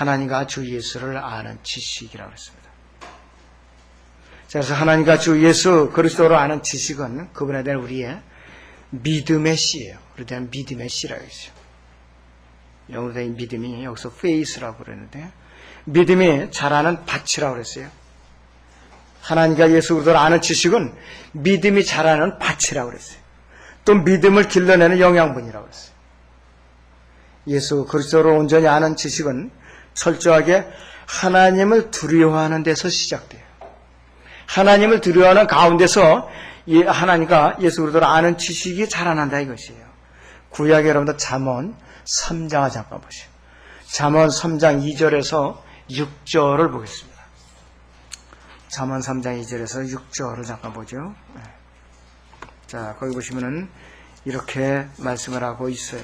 하나님과 주 예수를 아는 지식이라고 했습니다. 그래서 하나님과 주 예수 그리스도를 아는 지식은 그분에 대한 우리의 믿음의 씨예요. 우리에 대한 믿음의 씨라고 했어요. 영어로 된 믿음이 여기서 faith라고 그러는데, 믿음이 자라는 밭이라고 그랬어요. 하나님과 예수 그리스도를 아는 지식은 믿음이 자라는 밭이라고 그랬어요. 또 믿음을 길러내는 영양분이라고 그랬어요. 예수 그리스도를 온전히 아는 지식은 철저하게 하나님을 두려워하는 데서 시작돼요. 하나님을 두려워하는 가운데서 하나님과 예수 그리스도를 아는 지식이 자라난다 이것이에요. 구약에 여러분들 잠언 3장을 잠깐 보시죠. 잠언 3장 2절에서 6절을 보겠습니다. 잠언 3장 2절에서 6절을 잠깐 보죠. 자, 거기 보시면은 이렇게 말씀을 하고 있어요.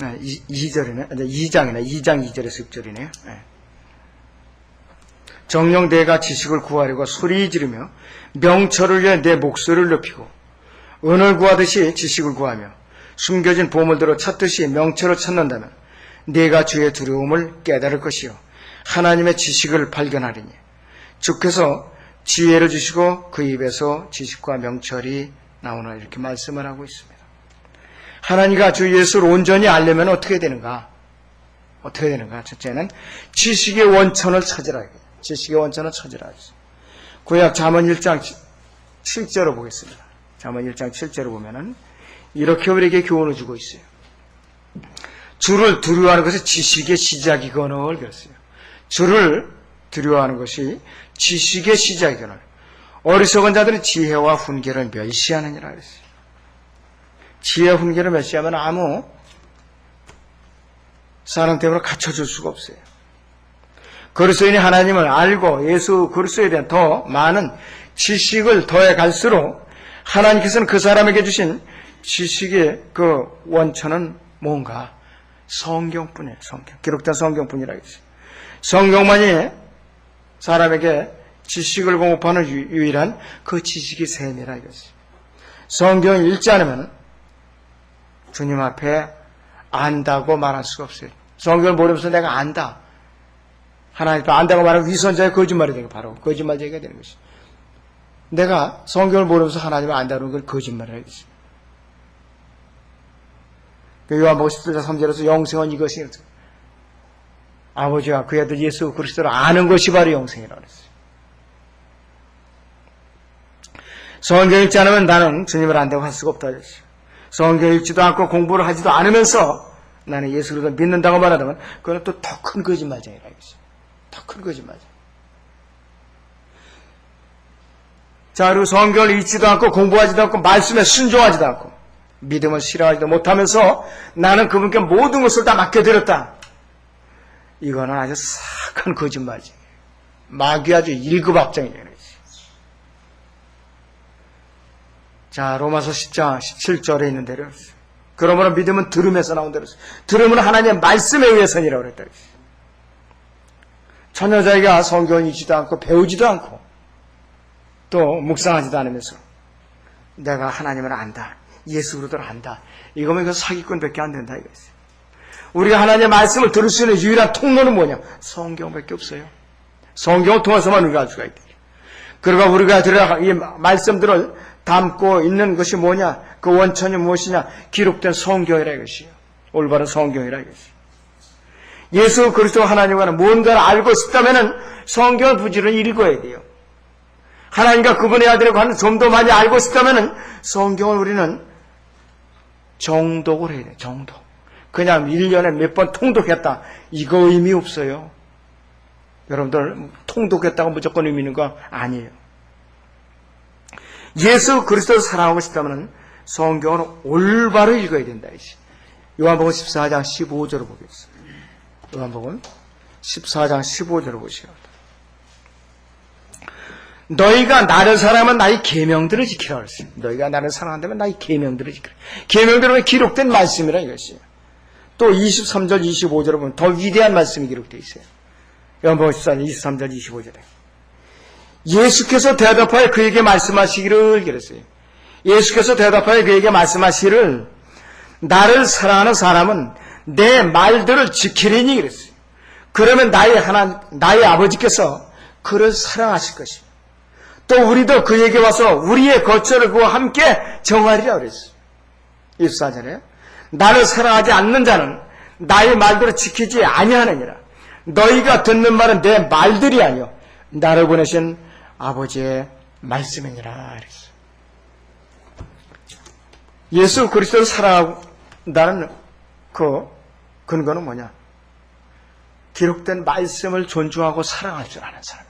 네, 2절이네. 2장이네. 2장 2절에서 6절이네요. 네. 정녕 내가 지식을 구하려고 소리 지르며 명철을 위해 내 목소리를 높이고 은을 구하듯이 지식을 구하며 숨겨진 보물들을 찾듯이 명철을 찾는다면 내가 주의 두려움을 깨달을 것이요 하나님의 지식을 발견하리니 주께서 지혜를 주시고 그 입에서 지식과 명철이 나오나 이렇게 말씀을 하고 있습니다. 하나님과 주 예수를 온전히 알려면 어떻게 되는가? 어떻게 되는가? 첫째는 지식의 원천을 찾으라. 지식의 원천을 찾으라. 구약 잠언 1장 7절을 보겠습니다. 잠언 1장 7절을 보면은 이렇게 우리에게 교훈을 주고 있어요. 주를 두려워하는 것이 지식의 시작이거늘 그랬어요. 주를 두려워하는 것이 지식의 시작이거늘. 어리석은 자들은 지혜와 훈계를 멸시하느니라 그랬어요. 지혜와 훈계를 멸시하면 아무 사람 때문에 갖춰줄 수가 없어요. 그리스도인이 하나님을 알고 예수 그리스도에 대한 더 많은 지식을 더해 갈수록 하나님께서는 그 사람에게 주신 지식의 그 원천은 뭔가? 성경뿐이에요. 성경. 기록된 성경뿐이라 했어요. 성경만이 사람에게 지식을 공급하는 유일한 그 지식이 셈이라 이것이에요. 성경을 읽지 않으면 주님 앞에 안다고 말할 수가 없어요. 성경을 모르면서 내가 안다. 하나님 앞에 안다고 말하면 위선자의 거짓말이 되는 거 바로 거짓말쟁이가 되는 것이죠. 내가 성경을 모르면서 하나님을 안다는 걸 거짓말을 하겠지. 요한복음 17장 3절에서 영생은 이것이 아버지와 그의 아들 예수 그리스도를 아는 것이 바로 영생이라고 했어요. 성경 읽지 않으면 나는 주님을 안다고 할 수가 없다 했어요. 성경 읽지도 않고 공부를 하지도 않으면서 나는 예수 그리스도를 믿는다고 말하다면 그건 또 더 큰 거짓말쟁이라고 했어요. 더 큰 거짓말쟁이. 자, 그리고 성경을 읽지도 않고 공부하지도 않고 말씀에 순종하지도 않고 믿음을 실현하지도 못하면서 나는 그분께 모든 것을 다 맡겨드렸다. 이거는 아주 싹한 거짓말이지. 마귀 아주 1급 합장이죠. 자, 로마서 10장 17절에 있는 대로 그러므로 믿음은 들음에서 나온 대로 들음은 하나님의 말씀에 의해서니라고 그랬다. 처녀자기가 성경을 읽지도 않고 배우지도 않고 또 묵상하지도 않으면서 내가 하나님을 안다. 예수 그리스도를 안다. 이거면 그 사기꾼밖에 안 된다 이거지. 우리가 하나님의 말씀을 들을 수 있는 유일한 통로는 뭐냐? 성경밖에 없어요. 성경을 통해서만 우리가 알 수가 있다. 그러고 우리가 들어야 이 말씀들을 담고 있는 것이 뭐냐? 그 원천이 무엇이냐? 기록된 성경이라 이것이에요. 올바른 성경이라 이것이에요. 예수 그리스도 하나님과는 뭔가를 알고 싶다면은 성경을 부지런히 읽어야 돼요. 하나님과 그분의 아들에 관한 좀 더 많이 알고 싶다면은 성경을 우리는 정독을 해야 돼요. 정독. 그냥 1년에 몇 번 통독했다. 이거 의미 없어요. 여러분들 통독했다고 무조건 의미 있는 거 아니에요. 예수 그리스도를 사랑하고 싶다면 성경을 올바로 읽어야 된다. 요한복음 14장 15절을 보겠습니다. 요한복음 14장 15절을 보시오. 너희가 나를 사랑하면 나의 계명들을 지키라 그랬어요. 너희가 나를 사랑한다면 나의 계명들을 지키라. 계명들은 기록된 말씀이라 이것이에요. 또 23절 25절을 보면 더 위대한 말씀이 기록되어 있어요. 요한복음 14장 23절 25절에 예수께서 대답하여 그에게 말씀하시기를 그랬어요. 예수께서 대답하여 그에게 말씀하시기를 나를 사랑하는 사람은 내 말들을 지키리니 그랬어요. 그러면 나의 아버지께서 그를 사랑하실 것이고 또 우리도 그에게 와서 우리의 거처를 그와 함께 정하리라 그랬어요. 24절에 나를 사랑하지 않는 자는 나의 말들을 지키지 아니하느니라. 너희가 듣는 말은 내 말들이 아니요 나를 보내신 아버지의 말씀이니라 그랬어요. 예수 그리스도를 사랑한다는 그 근거는 뭐냐? 기록된 말씀을 존중하고 사랑할 줄 아는 사람이에요.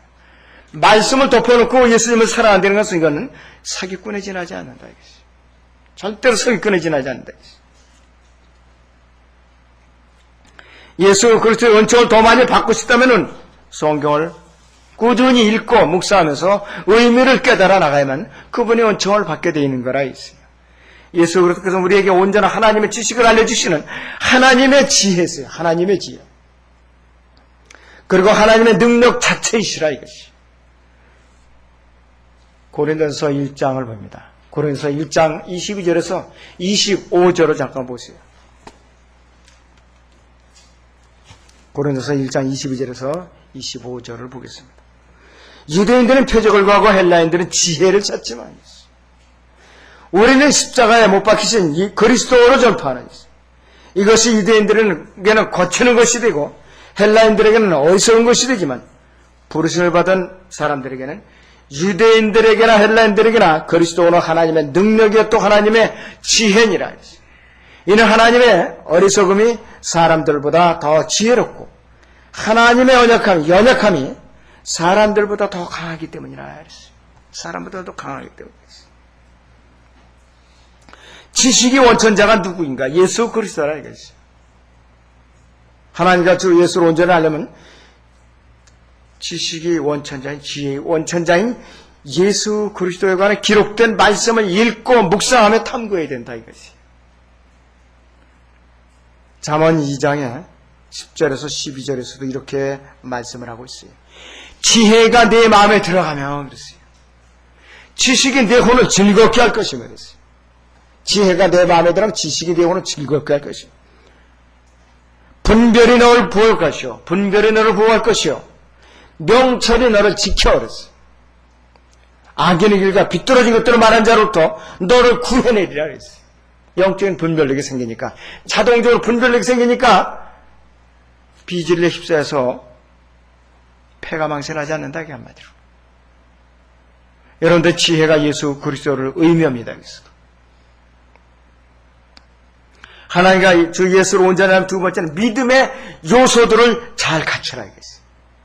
말씀을 덮어놓고 예수님을 사랑한다는 것은 이거는 사기꾼에 지나지 않는다 이것이. 절대로 사기꾼에 지나지 않는다 이것이. 예수 그리스도의 은총을 더 많이 받고 싶다면 성경을 꾸준히 읽고 묵상하면서 의미를 깨달아 나가야만 그분의 은총을 받게 되어 있는 거라 있어요. 예수 그리스도께서 우리에게 온전한 하나님의 지식을 알려주시는 하나님의 지혜세요. 하나님의 지혜. 그리고 하나님의 능력 자체이시라 이것이. 고린도전서 1장을 봅니다. 고린도전서 1장 22절에서 25절을 잠깐 보세요. 고린도전서 1장 22절에서 25절을 보겠습니다. 유대인들은 표적을 구하고 헬라인들은 지혜를 찾지만 우리는 십자가에 못 박히신 이 그리스도로 전파하는 것입니다. 이것이 유대인들에게는 거치는 것이 되고 헬라인들에게는 어리석은 것이 되지만 부르심을 받은 사람들에게는 유대인들에게나 헬라인들에게나 그리스도는 하나님의 능력이요 또 하나님의 지혜니라. 이는 하나님의 어리석음이 사람들보다 더 지혜롭고 하나님의 연약함이 사람들보다 더 강하기 때문이라. 사람보다 더 강하기 때문이다. 지식이 원천자가 누구인가? 예수 그리스도라 이것이. 하나님과 주 예수를 온전히 알려면 지식이 원천자인 지혜의 원천자인 예수 그리스도에 관해 기록된 말씀을 읽고 묵상하며 탐구해야 된다 이것이. 잠언 2장에 10절에서 12절에서도 이렇게 말씀을 하고 있어요. 지혜가 내 마음에 들어가면 그랬어요. 지식이 내 혼을 즐겁게 할 것이며 그랬어요. 지혜가 내 마음에 들어가면 지식이 내 혼을 즐겁게 할 것이요. 분별이 너를 보호할 것이요. 분별이 너를 보호할 것이요. 명철이 너를 지켜 그랬어요. 악인의 길과 비뚤어진 것들을 말한 자로부터 너를 구해내리라 그랬어요. 영적인 분별력이 생기니까 자동적으로 분별력이 생기니까 비질에 휩싸여서 패가 망신하지 않는다 이게 한마디로. 여러분들 지혜가 예수 그리스도를 의미합니다. 그래서. 하나님과 주 예수를 온전히 하는 두 번째는 믿음의 요소들을 잘 갖추라 이겠어요.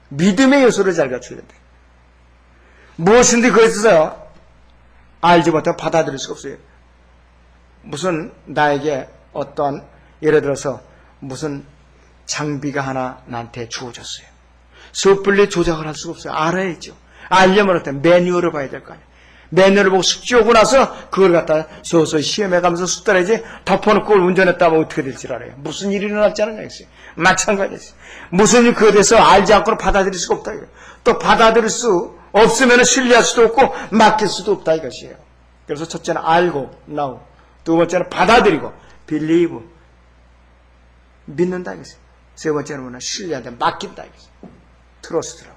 믿음의 요소를 잘 갖춰야 된다. 무엇인지 그것에서 알지 못하면 받아들일 수가 없어요. 무슨 나에게 어떤 예를 들어서 무슨 장비가 하나 나한테 주어졌어요. 섣불리 조작을 할 수가 없어요. 알아야죠. 알려면 어때? 매뉴얼을 봐야 될 거 아니에요. 매뉴얼을 보고 숙지 오고 나서 그걸 갖다 서서히 시험해가면서 숙달해야지 덮어놓고 그걸 운전했다면 어떻게 될지 알아요. 무슨 일이 일어날지 않느냐 했어요. 마찬가지였어요. 무슨 일 그에 대해서 알지 않고는 받아들일 수가 없다. 또 받아들일 수 없으면 신뢰할 수도 없고 맡길 수도 없다 이것이에요. 그래서 첫째는 알고 know. 두 번째는 받아들이고 believe. 믿는다 이것이에요. 세 번째는 뭐냐? 신뢰한다. 맡긴다 이것이에요. trust라고.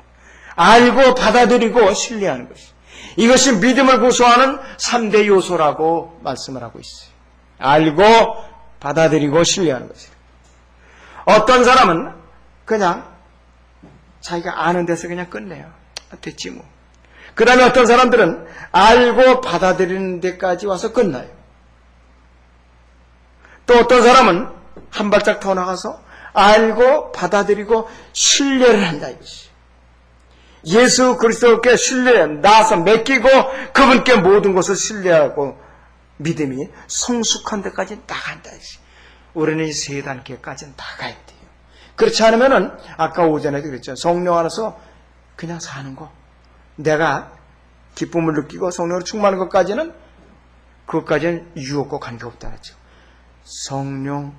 알고 받아들이고 신뢰하는 것이에요. 이것이 믿음을 구성하는 3대 요소라고 말씀을 하고 있어요. 알고 받아들이고 신뢰하는 것이에요. 어떤 사람은 그냥 자기가 아는 데서 그냥 끝내요. 됐지 뭐. 그 다음에 어떤 사람들은 알고 받아들이는 데까지 와서 끝나요. 또 어떤 사람은 한 발짝 더 나가서 알고 받아들이고 신뢰를 한다 이것이. 예수 그리스도께 나아서 맡기고 그분께 모든 것을 신뢰하고 믿음이 성숙한 데까지 나간다 이것이. 우리는 이 세 단계까지 나가야 돼요. 그렇지 않으면은 아까 오전에도 그랬죠. 성령 안에서 그냥 사는 거. 내가 기쁨을 느끼고 성령으로 충만한 것까지는 그것까지는 유혹과 관계없다 그랬죠. 성령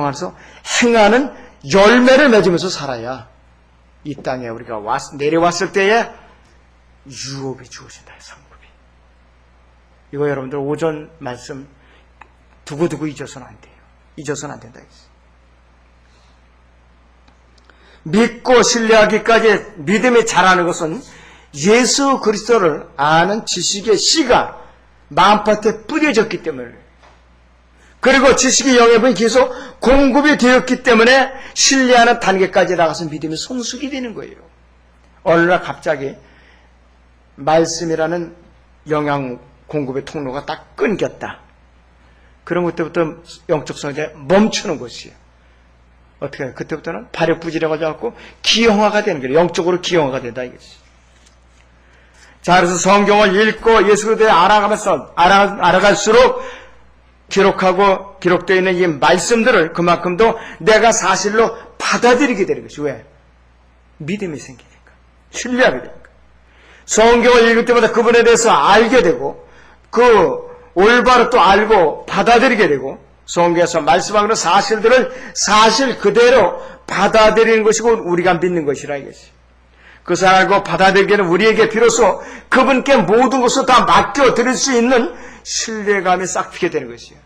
안에서 행하는 열매를 맺으면서 살아야 이 땅에 우리가 내려왔을 때에 유업이 주어진다. 상급이. 이거 여러분들 오전 말씀 두고두고 잊어서는 안 돼요. 잊어서는 안 된다. 믿고 신뢰하기까지 믿음이 자라는 것은 예수 그리스도를 아는 지식의 씨가 마음밭에 뿌려졌기 때문에, 그리고 지식의 영역이 계속 공급이 되었기 때문에 신뢰하는 단계까지 나가서 믿음이 성숙이 되는 거예요. 어느 날 갑자기 말씀이라는 영양 공급의 통로가 딱 끊겼다. 그런 것때부터 영적 성장이 멈추는 것이에요. 어떻게 해요? 그때부터는 발육부지래가지고 기형화가 되는 거예요. 영적으로 기형화가 된다 이거지. 자, 그래서 성경을 읽고 예수 그리스도를 알아가면서 알아갈수록 기록되어 있는 이 말씀들을 그만큼 더 내가 사실로 받아들이게 되는 것이. 왜? 믿음이 생기니까. 신뢰하게 되니까. 성경을 읽을 때마다 그분에 대해서 알게 되고, 그 올바로 또 알고 받아들이게 되고, 성경에서 말씀하는 사실들을 사실 그대로 받아들이는 것이고 우리가 믿는 것이라 이것이. 그것을 알고 받아들이기는 우리에게 비로소 그분께 모든 것을 다 맡겨드릴 수 있는 신뢰감이 싹 피게 되는 것이에요.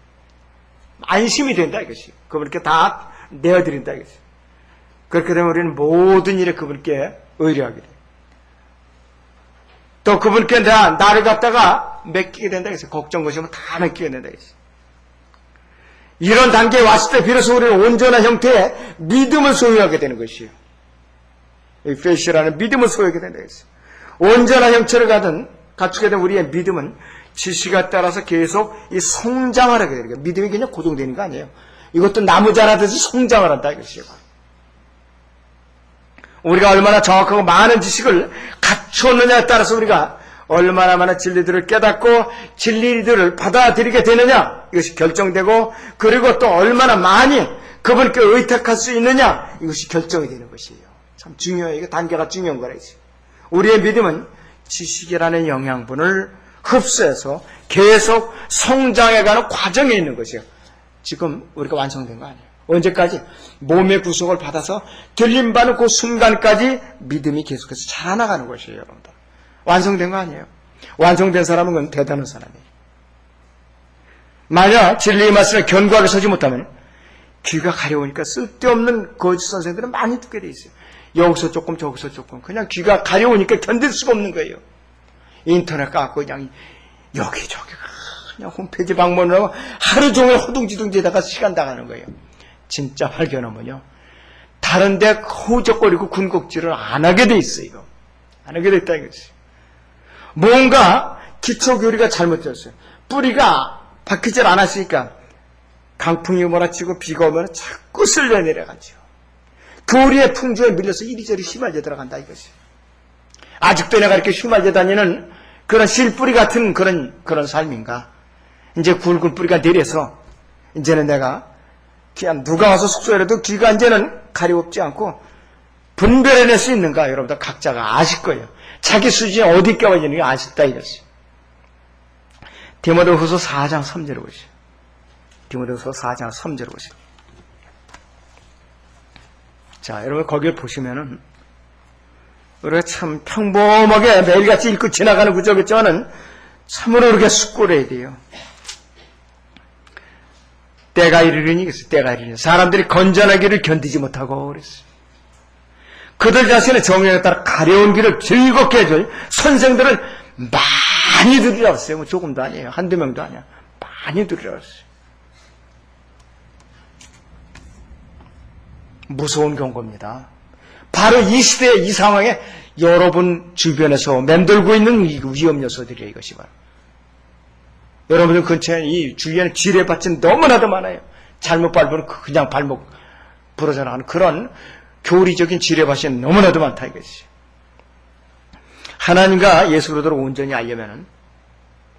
안심이 된다 이것이. 그분께 다 내어드린다 이것이. 그렇게 되면 우리는 모든 일에 그분께 의뢰하게 돼요. 또 그분께 나를 갖다가 맡기게 된다 이것이. 걱정 것이면 다 맡기게 된다 이것이. 이런 단계에 왔을 때 비로소 우리는 온전한 형태의 믿음을 소유하게 되는 것이에요. 이 페이시라는 믿음을 소유하게 된다 이것이. 온전한 형체를 갖추게 된 우리의 믿음은 지식에 따라서 계속 이 성장을 하게 되는 거예요. 믿음이 그냥 고정되는 거 아니에요. 이것도 나무 자라듯이 성장을 한다 이것이에요. 우리가 얼마나 정확하고 많은 지식을 갖추었느냐에 따라서 우리가 얼마나 많은 진리들을 깨닫고 진리들을 받아들이게 되느냐 이것이 결정되고, 그리고 또 얼마나 많이 그분께 의탁할 수 있느냐 이것이 결정이 되는 것이에요. 참 중요해요. 이게 단계가 중요한 거라지. 우리의 믿음은 지식이라는 영양분을 흡수해서 계속 성장해가는 과정에 있는 것이에요. 지금 우리가 완성된 거 아니에요. 언제까지? 몸의 구속을 받아서 들림받는 그 순간까지 믿음이 계속해서 자라나가는 것이에요. 여러분들. 완성된 거 아니에요. 완성된 사람은 그건 대단한 사람이에요. 만약 진리의 말씀을 견고하게 서지 못하면 귀가 가려우니까 쓸데없는 거짓 선생들은 많이 듣게 돼 있어요. 여기서 조금 저기서 조금 그냥 귀가 가려우니까 견딜 수가 없는 거예요. 인터넷 갖고 그냥 여기저기 그냥 홈페이지 방문하고 하루 종일 허둥지둥지다가 시간 다 가는 거예요. 진짜 발견하면요, 다른 데 허우적거리고 군곡질을 안 하게 돼 있어요. 안 하게 돼 있다 이거지. 뭔가 기초교리가 잘못되었어요. 뿌리가 박히질 않았으니까 강풍이 몰아치고 비가 오면 자꾸 쓸려 내려가죠. 교리의 풍조에 밀려서 이리저리 휘말려 들어간다 이것이. 아직도 내가 이렇게 휘말려 다니는 그런 실뿌리 같은 그런 삶인가? 이제 굵은 뿌리가 내려서 이제는 내가 그냥 누가 와서 숙소에라도 귀가 이제는 가려웠지 않고 분별해낼 수 있는가? 여러분들 각자가 아실 거예요. 자기 수준이 어디 껴있는 게 아쉽다 이것이. 디모데후서 4장 3절을 보시죠. 디모데후서 4장 3절을 보시죠. 자, 여러분 거기를 보시면은 우리가 참 평범하게 매일같이 읽고 지나가는 구절겠지만은 참으로 그렇게 숙고해야 돼요. 때가 이르리니 그랬어요. 때가 이르리니 사람들이 건전하기를 견디지 못하고 그랬어요. 그들 자신의 정욕에 따라 가려운 길을 즐겁게 해줄 선생들을 많이 들으라고 했어요. 뭐 조금도 아니에요. 한두 명도 아니야. 많이 들으라고 했어요. 무서운 경고입니다. 바로 이 시대에 이 상황에 여러분 주변에서 맴돌고 있는 위험 요소들이에요. 이것이 바로. 여러분들 근처에 이 주위에는 지뢰밭이 너무나도 많아요. 잘못 밟으면 그냥 발목 부러져 나가는 그런 교리적인 지뢰밭이 너무나도 많다 이것이. 하나님과 예수 그리스도를 온전히 알려면은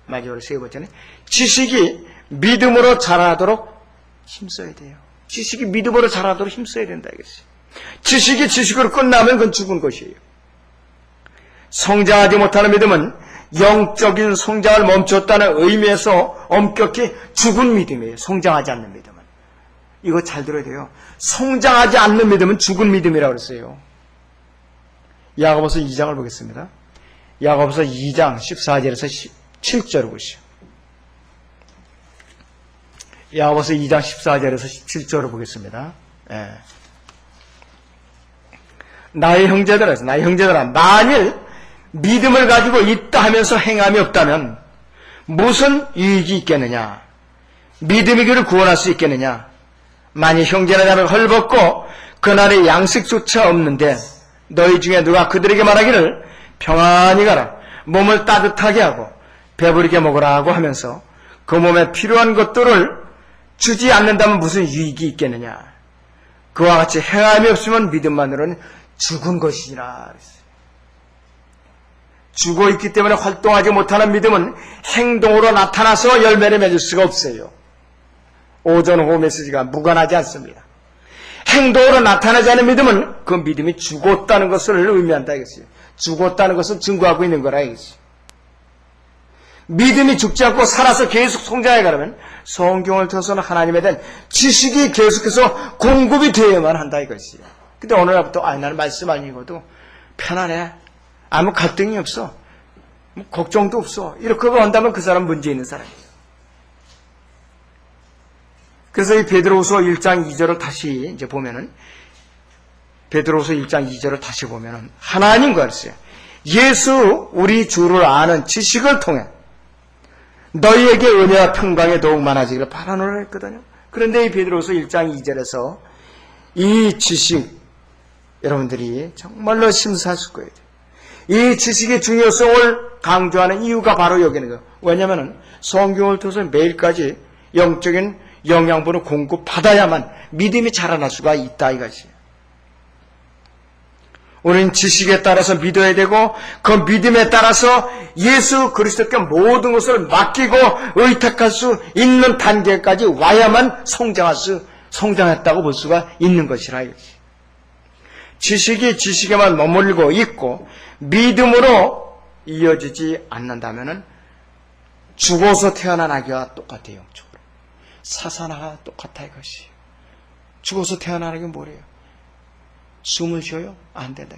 마지막으로 세 번째는 지식이 믿음으로 자라도록 힘써야 돼요. 지식이 믿음으로 자라도록 힘써야 된다 이것이. 지식이 지식으로 끝나면 그건 죽은 것이에요. 성장하지 못하는 믿음은 영적인 성장을 멈췄다는 의미에서 엄격히 죽은 믿음이에요. 성장하지 않는 믿음은. 이거 잘 들어야 돼요. 성장하지 않는 믿음은 죽은 믿음이라고 그랬어요. 야고보서 2장을 보겠습니다. 야고보서 2장 14절에서 17절을 보시죠. 야고보서 2장 14절에서 17절을 보겠습니다. 예. 나의 형제들아, 만일 믿음을 가지고 있다 하면서 행함이 없다면 무슨 유익이 있겠느냐? 믿음이 그를 구원할 수 있겠느냐? 만일 형제나 자매가 헐벗고 그날의 양식조차 없는데 너희 중에 누가 그들에게 말하기를 평안히 가라, 몸을 따뜻하게 하고 배부르게 먹으라 하고 하면서 그 몸에 필요한 것들을 주지 않는다면 무슨 유익이 있겠느냐? 그와 같이 행함이 없으면 믿음만으로는 죽은 것이니라. 죽어 있기 때문에 활동하지 못하는 믿음은 행동으로 나타나서 열매를 맺을 수가 없어요. 오전 오후 메시지가 무관하지 않습니다. 행동으로 나타나지 않은 믿음은 그 믿음이 죽었다는 것을 의미한다 이것이에요. 죽었다는 것을 증거하고 있는 거라 이것이에요. 믿음이 죽지 않고 살아서 계속 성장해 가려면 성경을 통해서는 하나님에 대한 지식이 계속해서 공급이 되어야만 한다 이것이에요. 근데 어느 날부터 나는 말씀 안 읽어도 편안해, 아무 갈등이 없어, 뭐 걱정도 없어, 이렇게 한다면 그 사람 문제 있는 사람이에요. 그래서 이 베드로후서 1장 2절을 다시 이제 보면은, 베드로후서 1장 2절을 다시 보면은 하나님과 그랬어요. 예수 우리 주를 아는 지식을 통해 너희에게 은혜와 평강이 더욱 많아지기를 바라노라 했거든요. 그런데 이 베드로후서 1장 2절에서 이 지식, 여러분들이 정말로 심사하실 거예요. 이 지식의 중요성을 강조하는 이유가 바로 여기는 거예요. 왜냐하면 성경을 통해서 매일까지 영적인 영양분을 공급받아야만 믿음이 자라날 수가 있다 이것이에요. 우리는 지식에 따라서 믿어야 되고 그 믿음에 따라서 예수 그리스도께 모든 것을 맡기고 의탁할 수 있는 단계까지 와야만 성장했다고 볼 수가 있는 것이라 이것이. 지식이 지식에만 머물고 있고 믿음으로 이어지지 않는다면 죽어서 태어난 아기와 똑같아요. 영적으로. 사사나가 똑같아 이것이. 죽어서 태어나는 게 뭐래요? 숨을 쉬어요? 안 된다.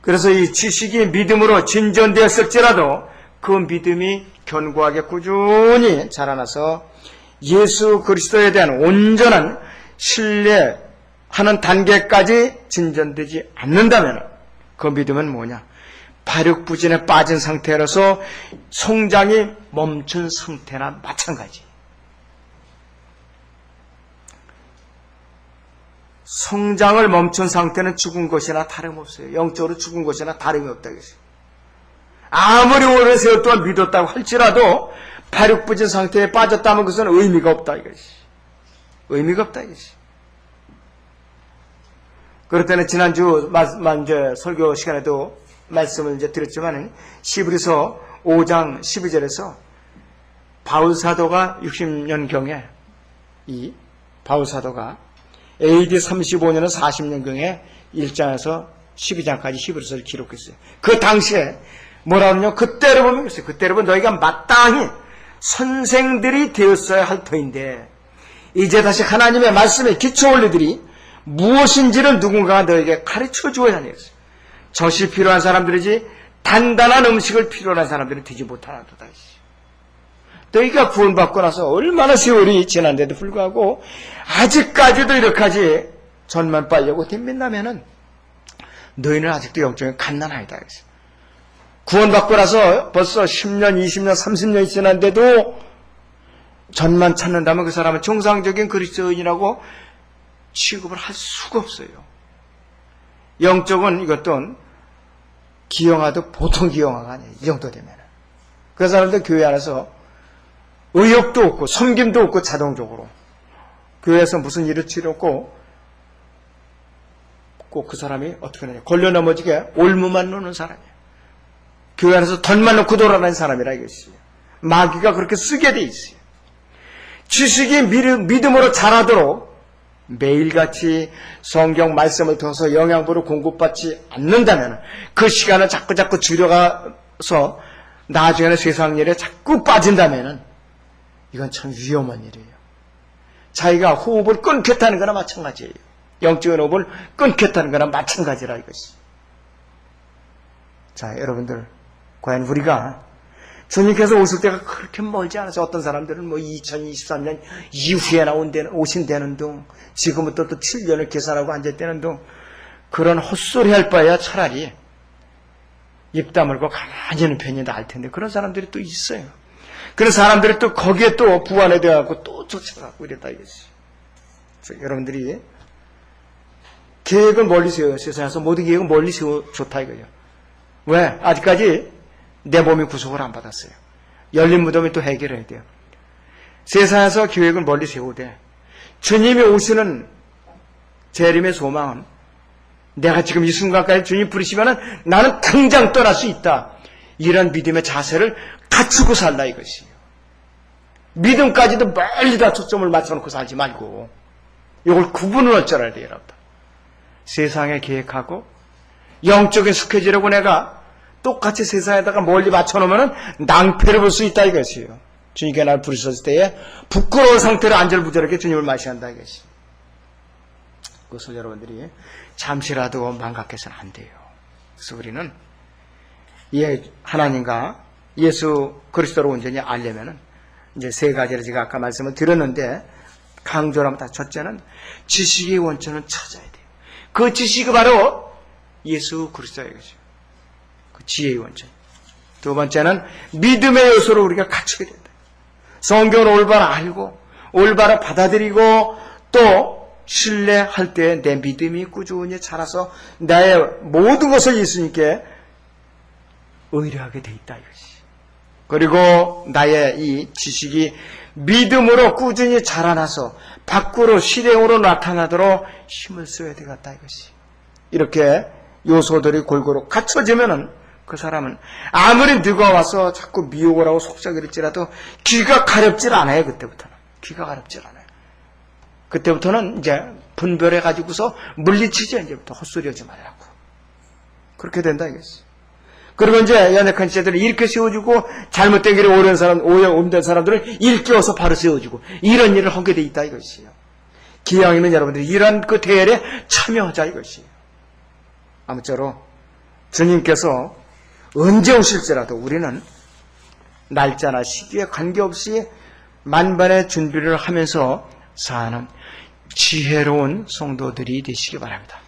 그래서 이 지식이 믿음으로 진전되었을지라도 그 믿음이 견고하게 꾸준히 자라나서 예수 그리스도에 대한 온전한 신뢰하는 단계까지 진전되지 않는다면 그 믿음은 뭐냐? 발육부진에 빠진 상태라서 성장이 멈춘 상태나 마찬가지. 성장을 멈춘 상태는 죽은 것이나 다름없어요. 영적으로 죽은 것이나 다름이 없다. 아무리 오랜 세월 동안 믿었다고 할지라도 발육부진 상태에 빠졌다면 그것은 의미가 없다. 의미가 없다. 그렇다면 지난주 설교 시간에도 말씀을 드렸지만 히브리서 5장 12절에서 바울사도가 60년경에 이 바울사도가 AD 35년은 40년경에 1장에서 12장까지 히브리서를 기록했어요. 그 당시에 뭐라 그러냐? 그때로 보면 그랬어요. 그때로 보면 너희가 마땅히 선생들이 되었어야 할 터인데 이제 다시 하나님의 말씀에 기초 원리들이 무엇인지를 누군가가 너에게 가르쳐 주어야 하는 것이에요. 젖이 필요한 사람들이지 단단한 음식을 필요한 사람들은 되지 못하나도다. 너희가 구원받고 나서 얼마나 세월이 지난데도 불구하고 아직까지도 이렇게까지 전만 빨려고 덤빈다면은 너희는 아직도 영적인 갓난아이다. 구원받고 나서 벌써 10년, 20년, 30년이 지난데도 전만 찾는다면 그 사람은 정상적인 그리스도인이라고 취급을 할 수가 없어요. 영적은 이것도 기형아도 보통 기형아가 아니에요. 이 정도 되면. 그 사람들 교회 안에서 의욕도 없고 섬김도 없고 자동적으로 교회에서 무슨 일을 치렀고 꼭 그 사람이 어떻게 하느냐. 걸려 넘어지게 올무만 노는 사람이에요. 교회 안에서 던만 놓고 돌아다니는 사람이라 이것이에요. 마귀가 그렇게 쓰게 돼 있어요. 지식이 믿음으로 자라도록 매일같이 성경 말씀을 통해서 영양분을 공급받지 않는다면 그 시간을 자꾸 줄여가서 나중에는 세상 일에 자꾸 빠진다면 이건 참 위험한 일이에요. 자기가 호흡을 끊겠다는 거나 마찬가지예요. 영적인 호흡을 끊겠다는 거나 마찬가지라 이것이. 자, 여러분들, 과연 우리가 주님께서 오실 때가 그렇게 멀지 않아서 어떤 사람들은 2023년 이후에 오신다는 둥, 지금부터 또 7년을 계산하고 앉았다는 둥, 그런 헛소리 할 바에야 차라리 입 다물고 가만히 있는 편이 나을 텐데, 그런 사람들이 또 있어요. 그런 사람들이 또 거기에 또 부안에 대해서 또 쫓아가고 이랬다 이거지. 여러분들이 계획을 멀리 세워요. 세상에서 모든 계획은 멀리 세워 좋다 이거예요. 왜? 아직까지 내 몸이 구속을 안 받았어요. 열린 무덤이 또 해결해야 돼요. 세상에서 계획을 멀리 세우되 주님이 오시는 재림의 소망은 내가 지금 이 순간까지 주님 부르시면은 나는 당장 떠날 수 있다. 이런 믿음의 자세를 갖추고 살라 이것이에요. 믿음까지도 멀리 다 초점을 맞춰놓고 살지 말고 이걸 구분을 할 줄 알아야 돼요. 여러분. 세상에 계획하고 영적인 스케줄하고 내가 똑같이 세상에다가 멀리 맞춰놓으면 낭패를 볼 수 있다 이것이에요. 주님께 날 부르셨을 때에 부끄러운 상태로 안절부절하게 주님을 마셔야 한다 이것이. 그것을 여러분들이 잠시라도 망각해서는 안 돼요. 그래서 우리는 하나님과 예수 그리스도를 온전히 알려면은 이제 세 가지를 제가 아까 말씀을 드렸는데 강조를 하면 다 첫째는 지식의 원천을 찾아야 돼요. 그 지식이 바로 예수 그리스도의 것이죠. 그 지혜의 원천. 두 번째는 믿음의 요소를 우리가 갖추게 된다. 성경을 올바로 알고 올바로 받아들이고 또 신뢰할 때 내 믿음이 꾸준히 자라서 나의 모든 것을 예수님께 의뢰하게 돼 있다 이것이. 그리고 나의 이 지식이 믿음으로 꾸준히 자라나서 밖으로 실행으로 나타나도록 힘을 써야 되겠다 이것이. 이렇게 요소들이 골고루 갖춰지면은 그 사람은 아무리 누가 와서 자꾸 미혹을 하고 속삭일지라도 귀가 가렵질 않아요. 그때부터는 귀가 가렵질 않아요. 그때부터는 이제 분별해 가지고서 물리치죠. 이제부터 헛소리하지 말라고. 그렇게 된다 이것이. 그리고 이제 연약한 지체들을 이렇게 세워주고 잘못된 길에 오해 옮된 사람들을 일깨워서 바로 세워주고 이런 일을 하게 돼 있다 이것이에요. 기왕이면 여러분들이 이런 그 대열에 참여하자 이것이에요. 아무쪼록 주님께서 언제 오실지라도 우리는 날짜나 시기에 관계없이 만반의 준비를 하면서 사는 지혜로운 성도들이 되시기 바랍니다.